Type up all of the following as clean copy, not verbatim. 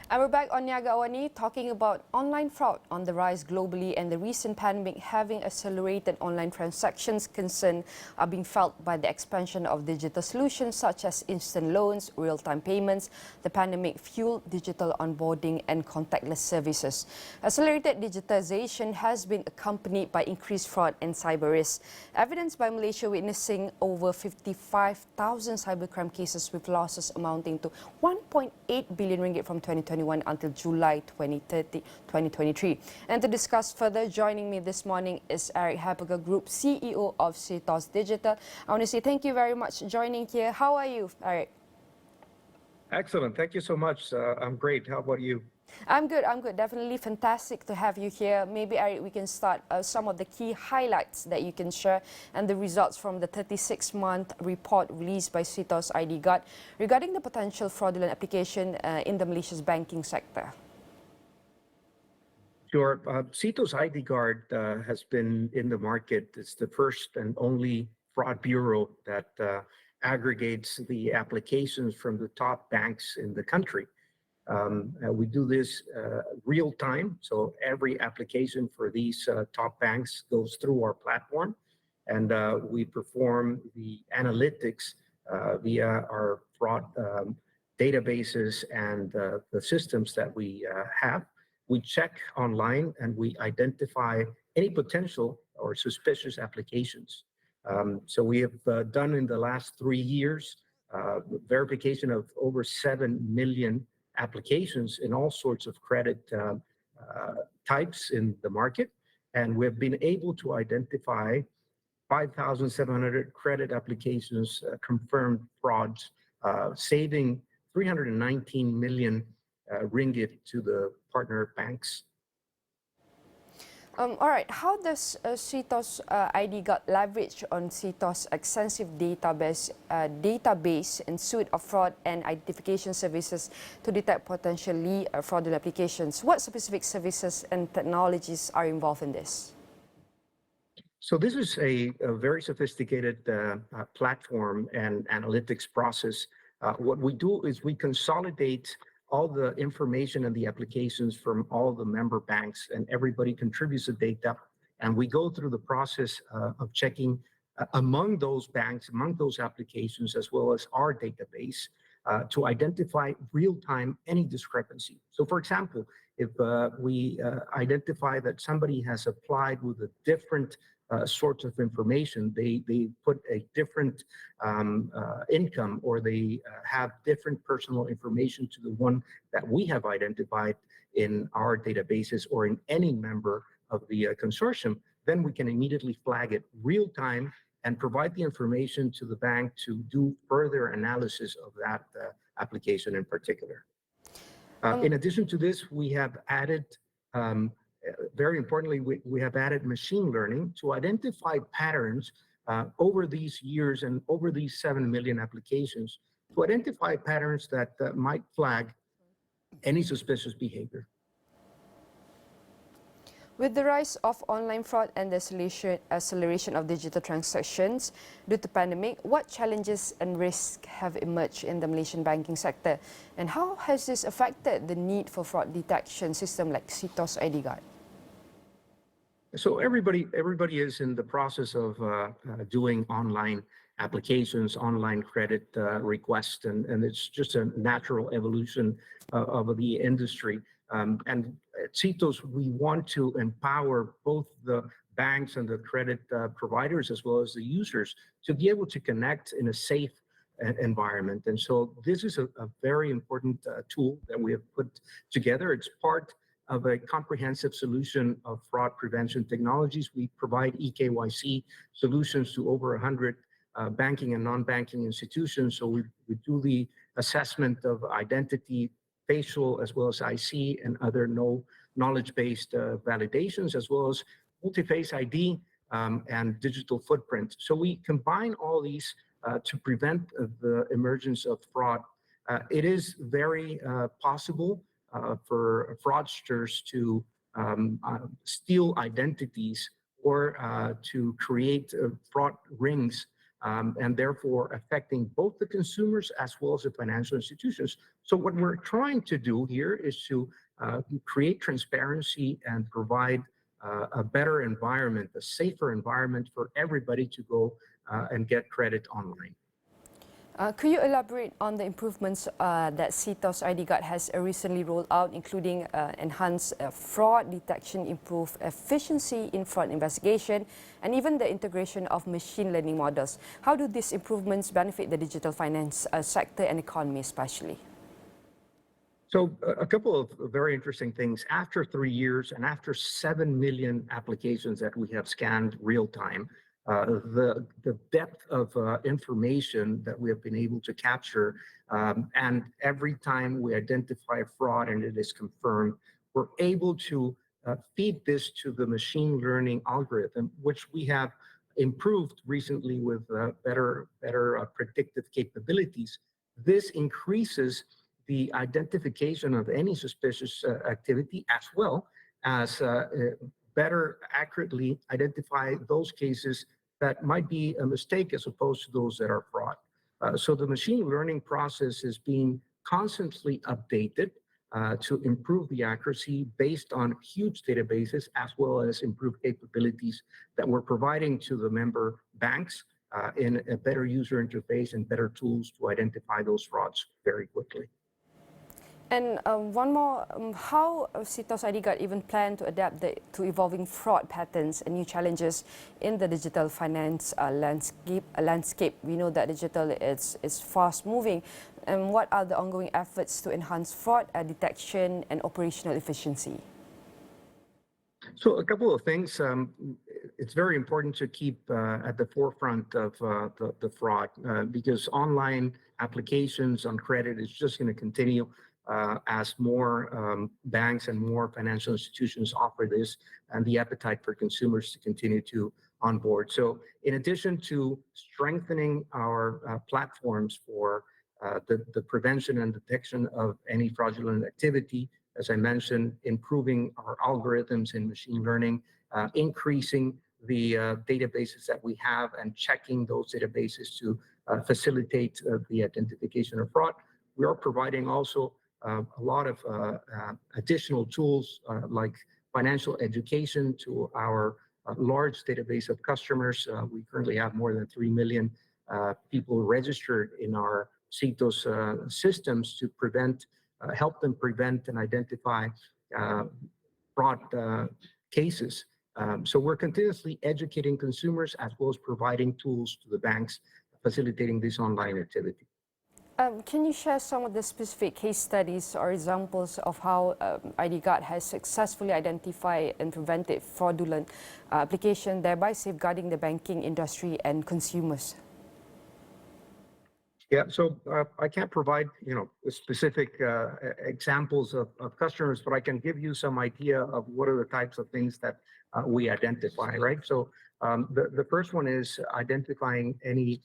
And we're back on AWANI talking about online fraud on the rise globally and the recent pandemic having accelerated online transactions. Concern are being felt by the expansion of digital solutions such as instant loans, real-time payments. The pandemic fueled digital onboarding and contactless services. Accelerated digitization has been accompanied by increased fraud and cyber risks, evidenced by Malaysia witnessing over 55,000 cybercrime cases with losses amounting to 1.8 billion ringgit from 2021 until July 2023. And to discuss further, joining me this morning is Erick Hamburger, Group CEO of CTOS Digital. I want to say thank you very much for joining here. How are you, Erick? Excellent. Thank you so much. I'm great. How about you? I'm good. Definitely fantastic to have you here. Maybe, Erick, we can start some of the key highlights that you can share and the results from the 36-month report released by CTOS IDGuard regarding the potential fraudulent application in the Malaysia's banking sector. Sure. CTOS IDGuard has been in the market. It's the first and only fraud bureau that aggregates the applications from the top banks in the country. We do this real time, so every application for these top banks goes through our platform, and we perform the analytics via our fraud databases and the systems that we have. We check online and we identify any potential or suspicious applications. So we have done in the last 3 years verification of over 7 million applications in all sorts of credit types in the market, and we've been able to identify 5,700 credit applications confirmed frauds, saving 319 million ringgit to the partner banks. All right, how does CTOS IDGuard leverage on CTOS extensive database and suite of fraud and identification services to detect potentially fraudulent applications? What specific services and technologies are involved in this? So this is a very sophisticated platform and analytics process. What we do is we consolidate all the information and the applications from all the member banks, and everybody contributes the data. And we go through the process of checking among those banks, among those applications, as well as our database to identify real-time any discrepancy. So for example, if we identify that somebody has applied with a different sorts of information, they put a different income, or they have different personal information to the one that we have identified in our databases or in any member of the consortium, then we can immediately flag it real time and provide the information to the bank to do further analysis of that application in particular. In addition to this, we have added very importantly, we have added machine learning to identify patterns over these years and over these 7 million applications, to identify patterns that might flag any suspicious behavior. With the rise of online fraud and the acceleration of digital transactions due to the pandemic, what challenges and risks have emerged in the Malaysian banking sector? And how has this affected the need for fraud detection system like CTOS IDGuard? So everybody is in the process of doing online applications, online credit requests, and it's just a natural evolution of the industry. And at CTOS, we want to empower both the banks and the credit providers, as well as the users, to be able to connect in a safe environment. And so this is a very important tool that we have put together. It's part of a comprehensive solution of fraud prevention technologies. We provide eKYC solutions to over 100 banking and non-banking institutions. So we do the assessment of identity, facial, as well as IC, and other knowledge-based validations, as well as multi-face ID and digital footprint. So we combine all these to prevent the emergence of fraud. It is very possible for fraudsters to steal identities or to create fraud rings, and therefore affecting both the consumers as well as the financial institutions. So what we're trying to do here is to create transparency and provide a better environment, a safer environment for everybody to go and get credit online. Could you elaborate on the improvements that CTOS IDGuard has recently rolled out, including enhanced fraud detection, improved efficiency in fraud investigation, and even the integration of machine learning models? How do these improvements benefit the digital finance sector and economy especially? So a couple of very interesting things. After 3 years and after 7 million applications that we have scanned real time, the depth of information that we have been able to capture, and every time we identify fraud and it is confirmed, we're able to feed this to the machine learning algorithm, which we have improved recently with better predictive capabilities. This increases the identification of any suspicious activity, as well as better accurately identify those cases that might be a mistake as opposed to those that are fraud. So the machine learning process is being constantly updated to improve the accuracy based on huge databases, as well as improved capabilities that we're providing to the member banks in a better user interface and better tools to identify those frauds very quickly. And one more, how CTOS IDGuard even plan to adapt to evolving fraud patterns and new challenges in the digital finance landscape? We know that digital is fast moving. And what are the ongoing efforts to enhance fraud detection and operational efficiency? So a couple of things. It's very important to keep at the forefront of the fraud because online applications on credit is just going to continue as more banks and more financial institutions offer this, and the appetite for consumers to continue to onboard. So in addition to strengthening our platforms for the prevention and detection of any fraudulent activity, as I mentioned, improving our algorithms in machine learning, increasing the databases that we have and checking those databases to facilitate the identification of fraud. We are providing also a lot of additional tools like financial education to our large database of customers. We currently have more than 3 million people registered in our CTOS systems to help them prevent and identify fraud cases. So we're continuously educating consumers as well as providing tools to the banks facilitating this online activity. Can you share some of the specific case studies or examples of how IDGuard has successfully identified and prevented fraudulent application, thereby safeguarding the banking industry and consumers? Yeah, so I can't provide specific examples of customers, but I can give you some idea of what are the types of things that we identify, right? So the first one is identifying any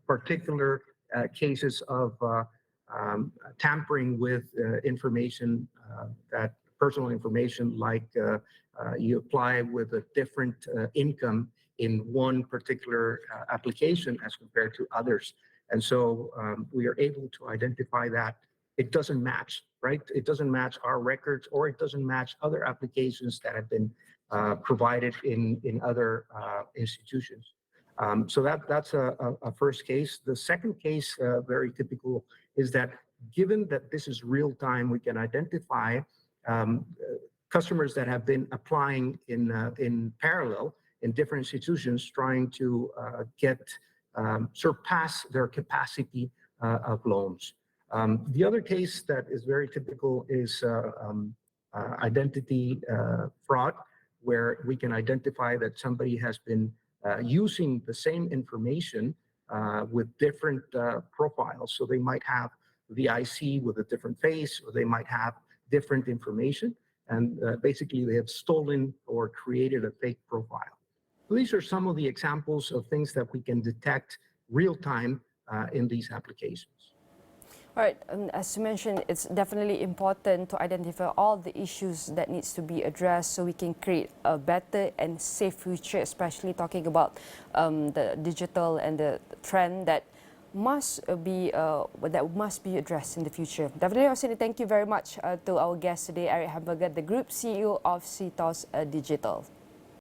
particular cases of tampering with information, that personal information, like you apply with a different income in one particular application as compared to others. And so we are able to identify that it doesn't match, right? It doesn't match our records, or it doesn't match other applications that have been provided in other institutions. So that's a first case. The second case, very typical, is that given that this is real time, we can identify customers that have been applying in parallel in different institutions, trying to surpass their capacity of loans. The other case that is very typical is identity fraud, where we can identify that somebody has been using the same information with different profiles. So they might have the IC with a different face, or they might have different information, and basically they have stolen or created a fake profile. So these are some of the examples of things that we can detect real time in these applications. All right, as you mentioned, it's definitely important to identify all the issues that needs to be addressed so we can create a better and safe future, especially talking about the digital and the trend that must be addressed in the future. Definitely, I want to say thank you very much to our guest today, Erick Hamburger, the Group CEO of CTOS Digital.